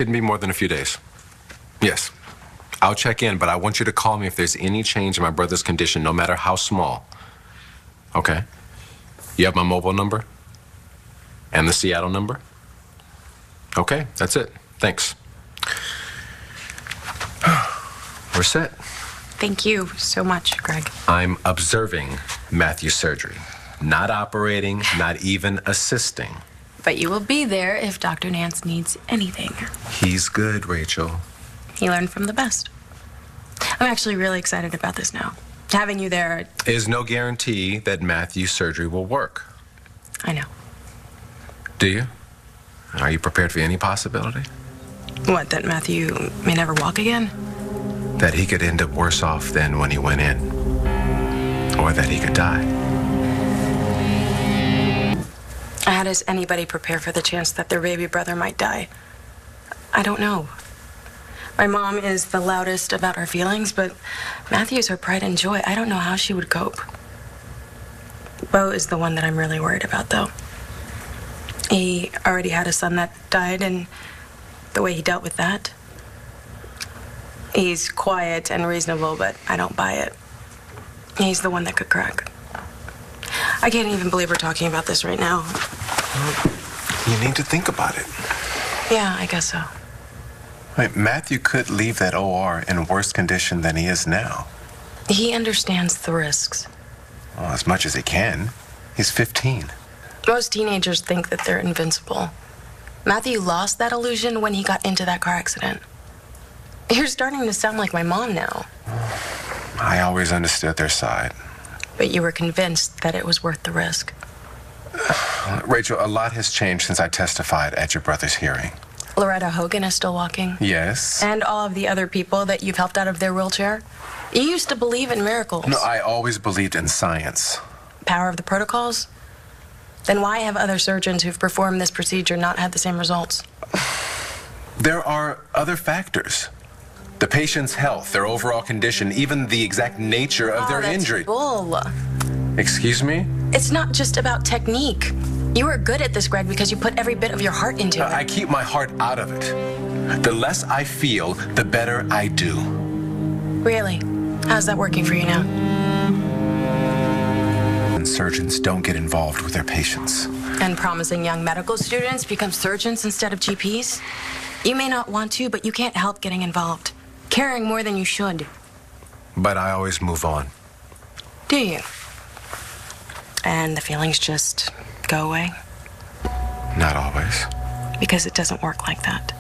Shouldn't be more than a few days. Yes. I'll check in, but I want you to call me if there's any change in my brother's condition, no matter how small. Okay? You have my mobile number? And the Seattle number? Okay, that's it. Thanks. We're set. Thank you so much, Greg. I'm observing Matthew's surgery. Not operating, not even assisting. But you will be there if Dr. Nance needs anything. He's good, Rachel. He learned from the best. I'm actually really excited about this now. Having you there is no guarantee that Matthew's surgery will work. I know. Do you? Are you prepared for any possibility? What, that Matthew may never walk again? That he could end up worse off than when he went in. Or that he could die. How does anybody prepare for the chance that their baby brother might die? I don't know. My mom is the loudest about her feelings, but Matthew's her pride and joy. I don't know how she would cope. Beau is the one that I'm really worried about, though. He already had a son that died, and the way he dealt with that. He's quiet and reasonable, but I don't buy it. He's the one that could crack. I can't even believe we're talking about this right now. Well, you need to think about it. Yeah, I guess so. Wait, Matthew could leave that OR in worse condition than he is now. He understands the risks. Well, as much as he can. He's 15. Most teenagers think that they're invincible. Matthew lost that illusion when he got into that car accident. You're starting to sound like my mom now. I always understood their side. But you were convinced that it was worth the risk. Rachel, a lot has changed since I testified at your brother's hearing. Loretta Hogan is still walking. Yes. And all of the other people that you've helped out of their wheelchair. You used to believe in miracles. No, I always believed in science. Power of the protocols? Then why have other surgeons who've performed this procedure not had the same results? There are other factors. The patient's health, their overall condition, even the exact nature of their injury. Bull. Excuse me? It's not just about technique. You were good at this, Greg, because you put every bit of your heart into it. I keep my heart out of it. The less I feel, the better I do. Really? How's that working for you now? And surgeons don't get involved with their patients. And promising young medical students become surgeons instead of GPs? You may not want to, but you can't help getting involved. Caring more than you should. But I always move on. Do you? And the feelings just go away? Not always. Because it doesn't work like that.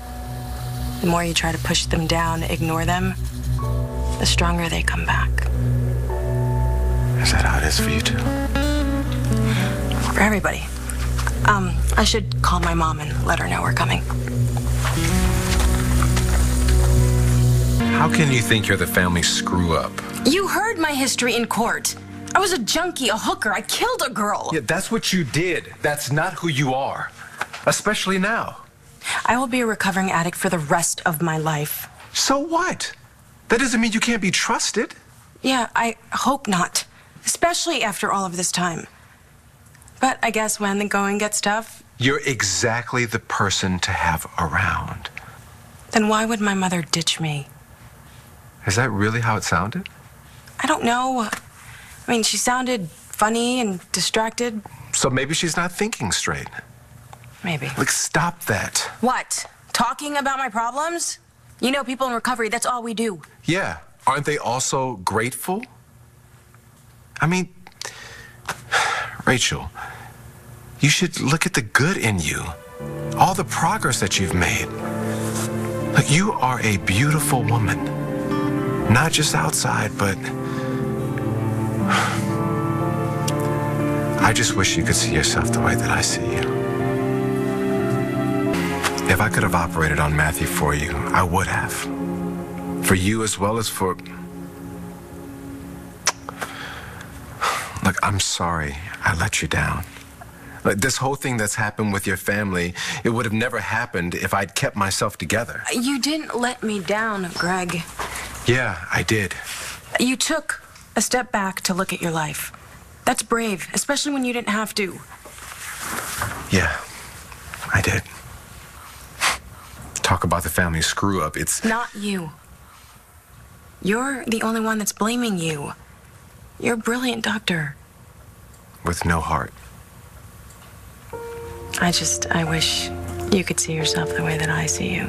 The more you try to push them down, ignore them, the stronger they come back. Is that how it is for you too? For everybody. I should call my mom and let her know we're coming. How can you think you're the family screw-up? You heard my history in court. I was a junkie, a hooker. I killed a girl. Yeah, that's what you did. That's not who you are. Especially now. I will be a recovering addict for the rest of my life. So what? That doesn't mean you can't be trusted. Yeah, I hope not. Especially after all of this time. But I guess when the going gets tough... You're exactly the person to have around. Then why would my mother ditch me? Is that really how it sounded? I don't know. I mean, she sounded funny and distracted. So maybe she's not thinking straight. Maybe. Like, stop that. What? Talking about my problems? You know, people in recovery, that's all we do. Yeah. Aren't they also grateful? I mean, Rachel, you should look at the good in you. All the progress that you've made. Look, you are a beautiful woman. Not just outside, but... I just wish you could see yourself the way that I see you. If I could have operated on Matthew for you, I would have. For you as well as for... Look, I'm sorry I let you down. Like, this whole thing that's happened with your family, it would have never happened if I'd kept myself together. You didn't let me down, Greg. Yeah, I did. You took a step back to look at your life. That's brave, especially when you didn't have to. Yeah, I did. talk about the family screw up. It's not you. You're the only one that's blaming you. You're a brilliant doctor. with no heart. I wish you could see yourself the way that I see you.